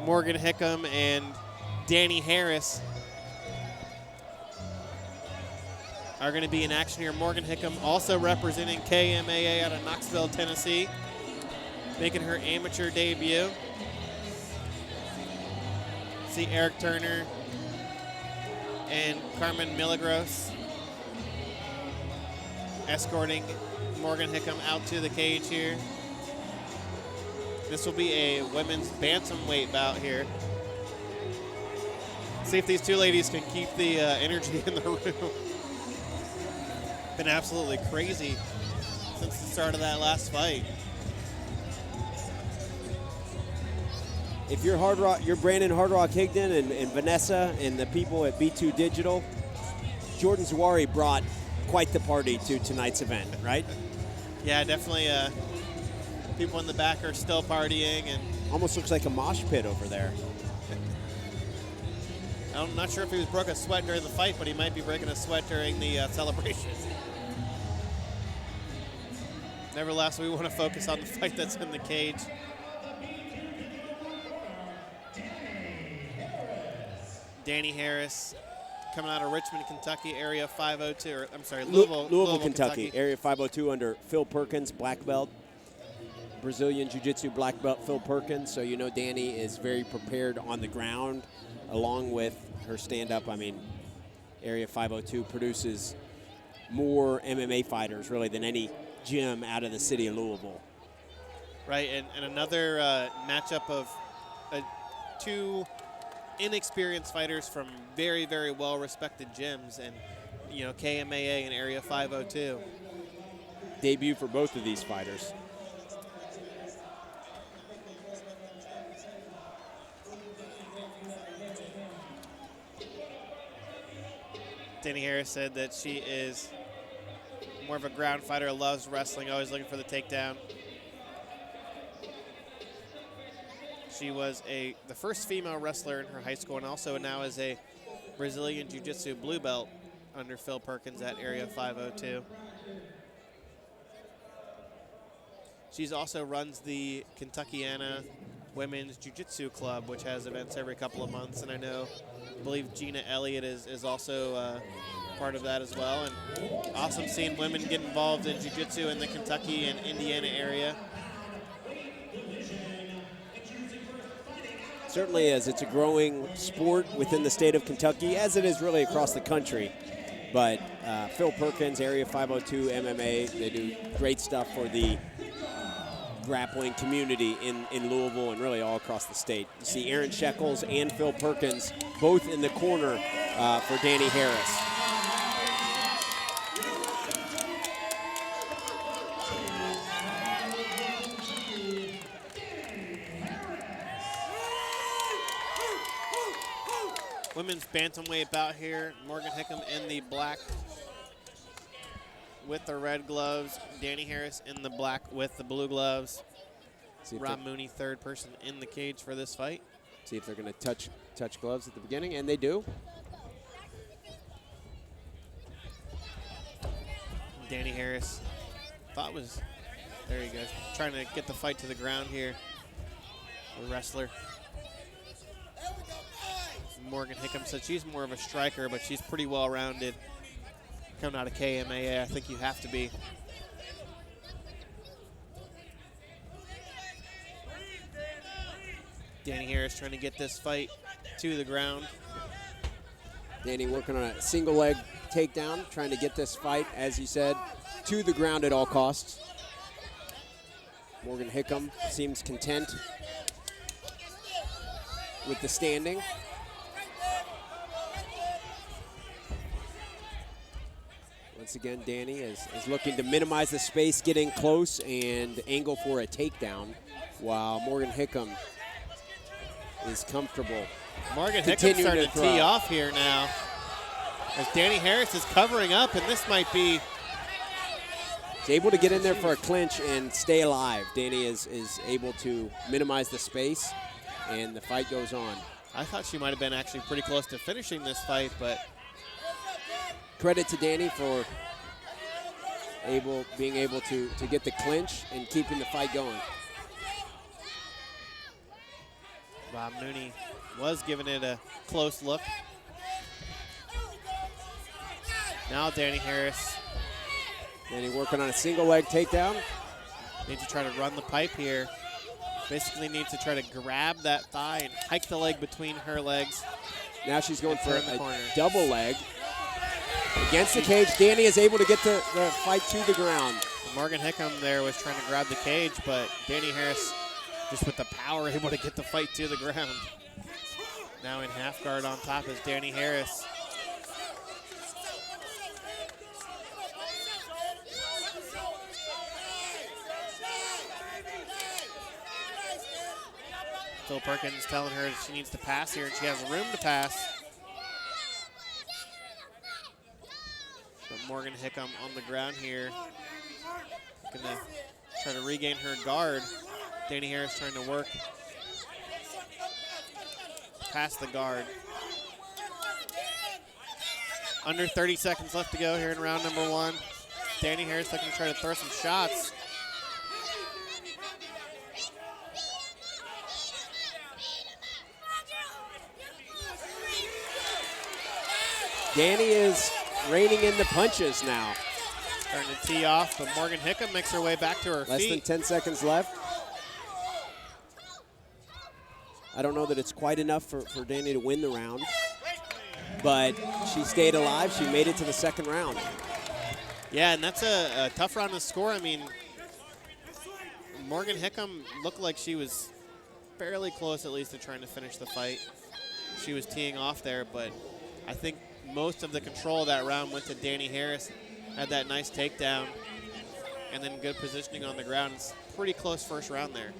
Morgan Hickam and Dani Harris are going to be in action here. Morgan Hickam also representing KMAA out of Knoxville, Tennessee, making her amateur debut. See Eric Turner and Carmen Milagros escorting Morgan Hickam out to the cage here. This will be a women's bantamweight bout here. See if these two ladies can keep the energy in the room. Been absolutely crazy since the start of that last fight. If you're Hardrock, you're Brandon Hardrock Higdon and Vanessa and the people at B2 Digital, Jordan Zawari brought quite the party to tonight's event, right? Yeah, definitely. People in the back are still partying, and almost looks like a mosh pit over there. I'm not sure if he broke a sweat during the fight, but he might be breaking a sweat during the celebration. Nevertheless, we want to focus on the fight that's in the cage. Dani Harris coming out of Richmond, Kentucky, area 502, or I'm sorry, Louisville, Kentucky, area 502 under Phil Perkins, black belt. Brazilian Jiu-Jitsu black belt Phil Perkins, so you know Dani is very prepared on the ground along with her stand-up. I mean, area 502 produces more MMA fighters really than any gym out of the city of Louisville. Right, and another matchup of two inexperienced fighters from very, very well-respected gyms, and you know, KMAA and area 502. Debut for both of these fighters. Dani Harris said that she is more of a ground fighter, loves wrestling, always looking for the takedown. She was the first female wrestler in her high school, and also now is a Brazilian Jiu-Jitsu blue belt under Phil Perkins at area 502. She's also runs the Kentuckiana Women's Jiu-Jitsu Club, which has events every couple of months, and I believe Gina Elliott is also part of that as well. And awesome seeing women get involved in jiu-jitsu in the Kentucky and Indiana area. Certainly is. It's a growing sport within the state of Kentucky, as it is really across the country. But Phil Perkins, area 502 MMA, they do great stuff for the grappling community in Louisville and really all across the state. You see Aaron Shekels and Phil Perkins both in the corner for Dani Harris. Women's bantamweight bout here. Morgan Hickam in the black with the red gloves. Dani Harris in the black with the blue gloves. Rob Mooney, third person in the cage for this fight. See if they're going to touch gloves at the beginning, and they do. Dani Harris there he goes, trying to get the fight to the ground here. The wrestler. Morgan Hickam said she's more of a striker, but she's pretty well-rounded. Coming out of KMAA, I think you have to be. Dani Harris trying to get this fight to the ground. Dani working on a single leg takedown, trying to get this fight, as you said, to the ground at all costs. Morgan Hickam seems content with the standing. Once again, Dani is looking to minimize the space, getting close and angle for a takedown, while Morgan Hickam is comfortable. Morgan Hickam starting to tee off here now, as Dani Harris is covering up, and this might be. He's able to get in there for a clinch and stay alive. Dani is able to minimize the space, and the fight goes on. I thought she might have been actually pretty close to finishing this fight, but credit to Dani for being able to get the clinch and keeping the fight going. Bob Mooney was giving it a close look. Now Dani Harris. Dani working on a single leg takedown. Needs to try to run the pipe here. Basically needs to try to grab that thigh and hike the leg between her legs. Now she's going for a corner. double leg. Against the cage, Dani is able to get the fight to the ground. Morgan Hickam there was trying to grab the cage, but Dani Harris, just with the power, able to get the fight to the ground. Now in half guard on top is Dani Harris. Phil Perkins telling her she needs to pass here, and she has room to pass. But Morgan Hickam on the ground here. Gonna try to regain her guard. Dani Harris trying to work past the guard. Under 30 seconds left to go here in round number 1. Dani Harris looking to try to throw some shots. Dani is reining in the punches now. Starting to tee off, but Morgan Hickam makes her way back to her feet. Less than 10 seconds left. I don't know that it's quite enough for Dani to win the round, but she stayed alive. She made it to the second round. Yeah, and that's a tough round to score. I mean, Morgan Hickam looked like she was fairly close at least to trying to finish the fight. She was teeing off there, but I think most of the control of that round went to Dani Harris. Had that nice takedown and then good positioning on the ground. It's pretty close first round there.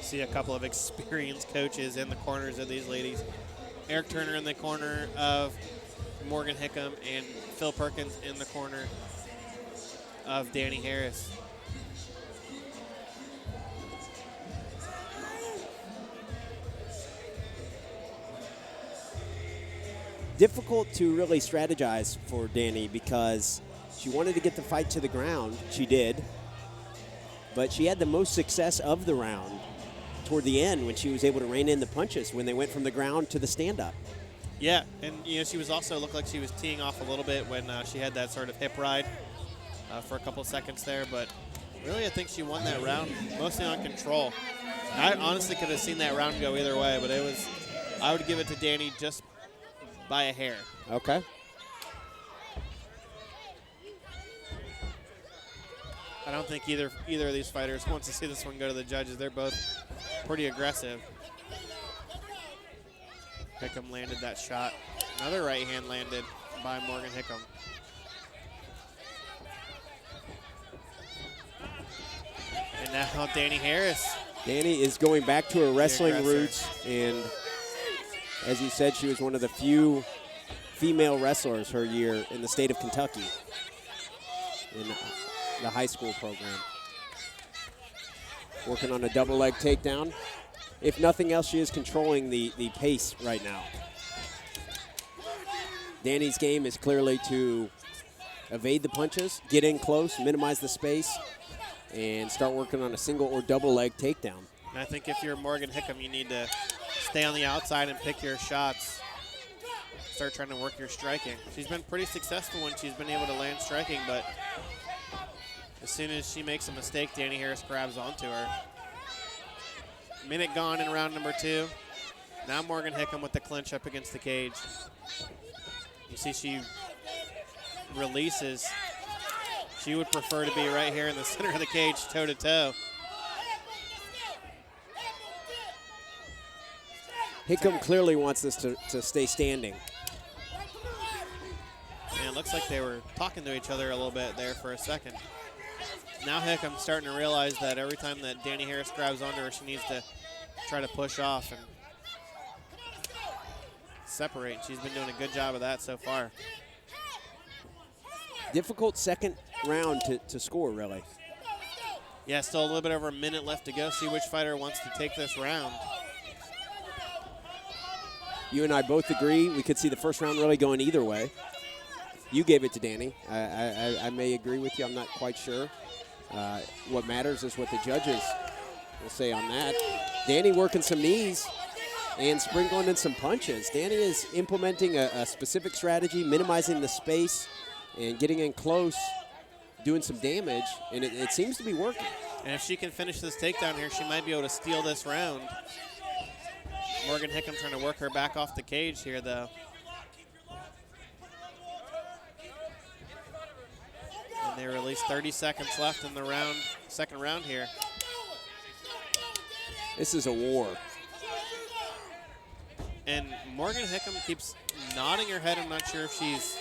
See a couple of experienced coaches in the corners of these ladies. Eric Turner in the corner of Morgan Hickam and Phil Perkins in the corner of Dani Harris. Difficult to really strategize for Dani because she wanted to get the fight to the ground. She did. But she had the most success of the round toward the end when she was able to rein in the punches when they went from the ground to the stand-up. Yeah, and she was also looked like she was teeing off a little bit when she had that sort of hip ride for a couple of seconds there. But really, I think she won that round mostly on control. I honestly could have seen that round go either way, but I would give it to Dani just by a hair. Okay. I don't think either of these fighters wants to see this one go to the judges. They're both pretty aggressive. Hickam landed that shot. Another right hand landed by Morgan Hickam. And now Dani Harris. Dani is going back to her wrestling roots, and as you said, she was one of the few female wrestlers her year in the state of Kentucky in the high school program. Working on a double leg takedown. If nothing else, she is controlling the pace right now. Dani's game is clearly to evade the punches, get in close, minimize the space, and start working on a single or double leg takedown. And I think if you're Morgan Hickam, you need to stay on the outside and pick your shots. Start trying to work your striking. She's been pretty successful when she's been able to land striking, but as soon as she makes a mistake, Dani Harris grabs onto her. Minute gone in round number 2. Now Morgan Hickam with the clinch up against the cage. You see she releases. She would prefer to be right here in the center of the cage, toe-to-toe. Hickam clearly wants this to stay standing. And it looks like they were talking to each other a little bit there for a second. Now Hickam's starting to realize that every time that Dani Harris grabs onto her, she needs to try to push off and separate. She's been doing a good job of that so far. Difficult second round to score, really. Yeah, still a little bit over a minute left to go. See which fighter wants to take this round. You and I both agree we could see the first round really going either way. You gave it to Dani. I may agree with you. I'm not quite sure. What matters is what the judges will say on that. Dani working some knees and sprinkling in some punches. Dani is implementing a specific strategy, minimizing the space and getting in close, doing some damage, and it seems to be working. And if she can finish this takedown here, she might be able to steal this round. Morgan Hickam trying to work her back off the cage here, though. And they release 30 seconds left in the second round here. This is a war. And Morgan Hickam keeps nodding her head. I'm not sure if she's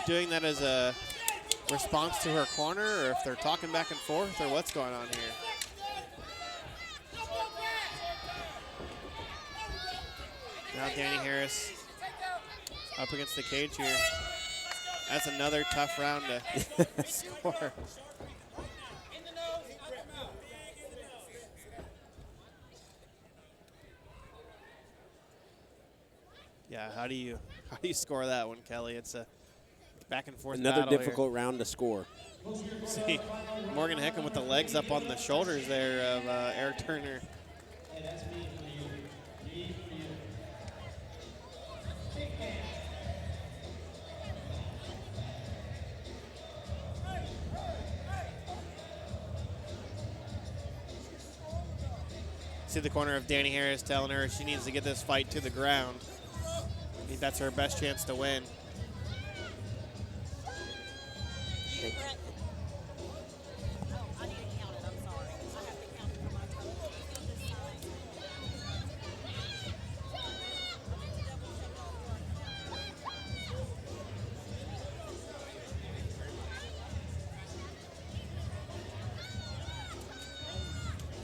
doing that as a response to her corner or if they're talking back and forth or what's going on here. Now Dani Harris up against the cage here. That's another tough round to score. Yeah, how do you score that one, Kelly? It's a back and forth Another battle difficult round to score. See, Morgan Hickam with the legs up on the shoulders there of Eric Turner. See the corner of Dani Harris telling her she needs to get this fight to the ground. I think that's her best chance to win.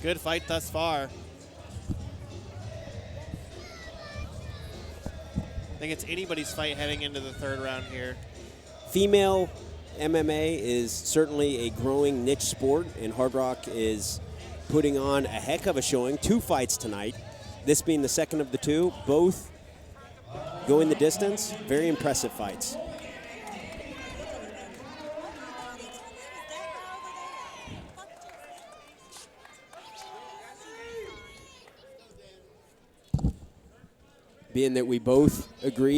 Good fight thus far. I think it's anybody's fight heading into the third round here. Female MMA is certainly a growing niche sport, and Hardrock is putting on a heck of a showing. 2 fights tonight, this being the second of the 2, both going the distance. Very impressive fights. Being that we both agree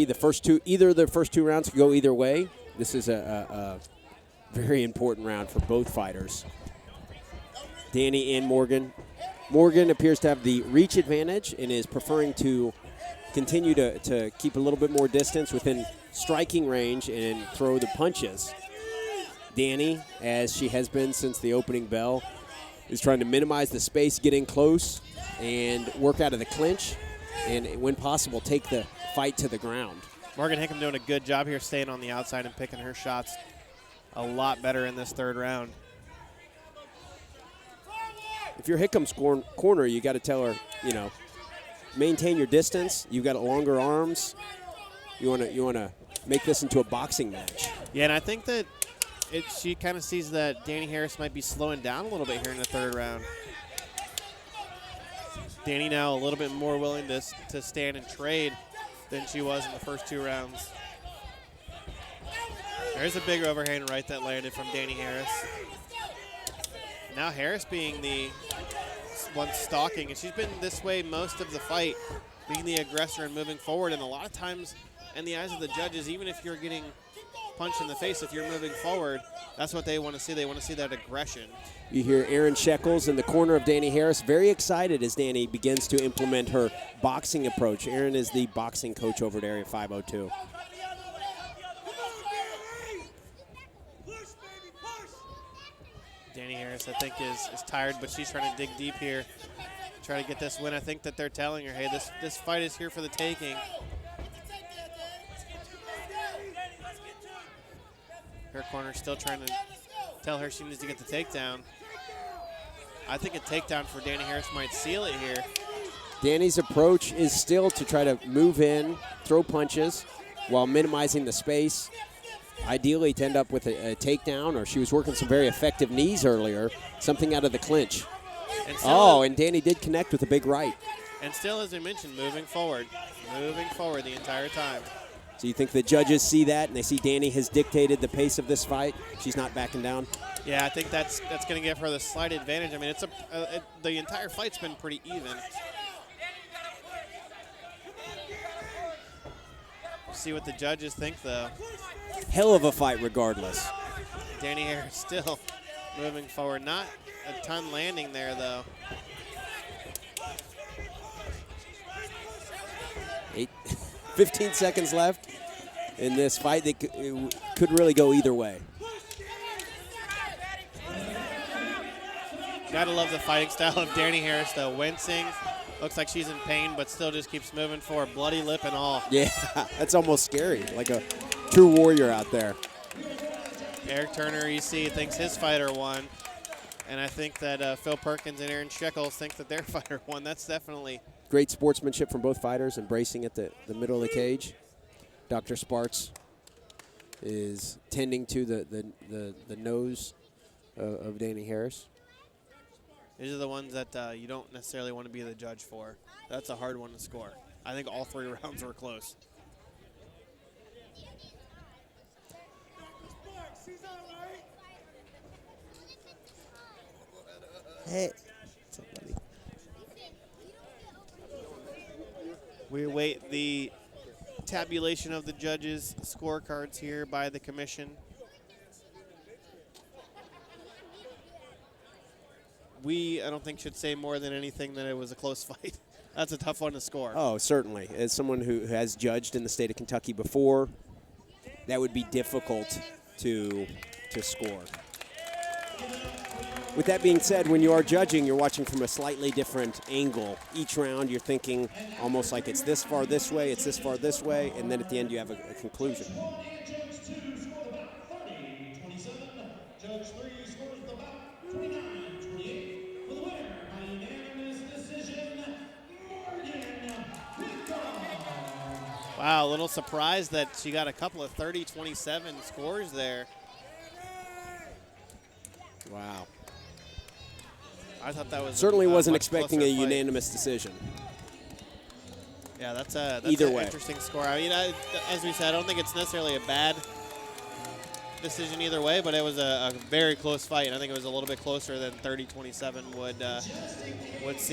either of the first two rounds could go either way, this is a very important round for both fighters. Dani and Morgan. Morgan appears to have the reach advantage and is preferring to continue to keep a little bit more distance within striking range and throw the punches. Dani, as she has been since the opening bell, is trying to minimize the space, get in close, and work out of the clinch. And when possible, take the fight to the ground. Morgan Hickam doing a good job here staying on the outside and picking her shots a lot better in this third round. If you're Hickam's corner, you got to tell her, maintain your distance. You've got longer arms. You want to make this into a boxing match. Yeah, and I think that she kind of sees that Dani Harris might be slowing down a little bit here in the third round. Dani now a little bit more willing to stand and trade than she was in the first 2 rounds. There's a big overhand right that landed from Dani Harris. Now Harris being the one stalking, and she's been this way most of the fight, being the aggressor and moving forward. And a lot of times, in the eyes of the judges, even if you're getting punched in the face, if you're moving forward, that's what they want to see. They want to see that aggression. You hear Aaron Shekels in the corner of Dani Harris, very excited as Dani begins to implement her boxing approach. Aaron is the boxing coach over at Area 502. Dani Harris, I think, is tired, but she's trying to dig deep here, try to get this win. I think that they're telling her, hey, this fight is here for the taking. Her corner still trying to tell her she needs to get the takedown. I think a takedown for Dani Harris might seal it here. Dani's approach is still to try to move in, throw punches, while minimizing the space. Ideally to end up with a takedown, or she was working some very effective knees earlier, something out of the clinch. And Dani did connect with a big right. And still, as we mentioned, moving forward the entire time. So you think the judges see that and they see Dani has dictated the pace of this fight? She's not backing down? Yeah, I think that's going to give her the slight advantage. I mean, the entire fight's been pretty even. See what the judges think, though. Hell of a fight regardless. Dani Harris still moving forward. Not a ton landing there, though. 15 seconds left in this fight. It could really go either way. Gotta love the fighting style of Dani Harris, though. Wincing. Looks like she's in pain, but still just keeps moving forward, bloody lip and all. Yeah, that's almost scary, like a true warrior out there. Eric Turner, EC, thinks his fighter won. And I think that Phil Perkins and Aaron Shekels think that their fighter won. That's definitely great sportsmanship from both fighters, embracing at the middle of the cage. Dr. Sparks is tending to the nose of Dani Harris. These are the ones that you don't necessarily want to be the judge for. That's a hard one to score. I think all 3 rounds were close. Hey. What's up, buddy? We await the tabulation of the judges' scorecards here by the commission. I don't think should say more than anything that it was a close fight. That's a tough one to score. Oh, certainly. As someone who has judged in the state of Kentucky before, that would be difficult to score. With that being said, when you are judging, you're watching from a slightly different angle. Each round, you're thinking almost like it's this far this way, it's this far this way, and then at the end, you have a conclusion. Wow, a little surprised that she got a couple of 30-27 scores there. Wow. I thought that was certainly wasn't expecting a fight. unanimous decision. Yeah, that's either an way. Interesting score. I mean, as we said, I don't think it's necessarily a bad decision either way, but it was a very close fight. I think it was a little bit closer than 30-27 would seem.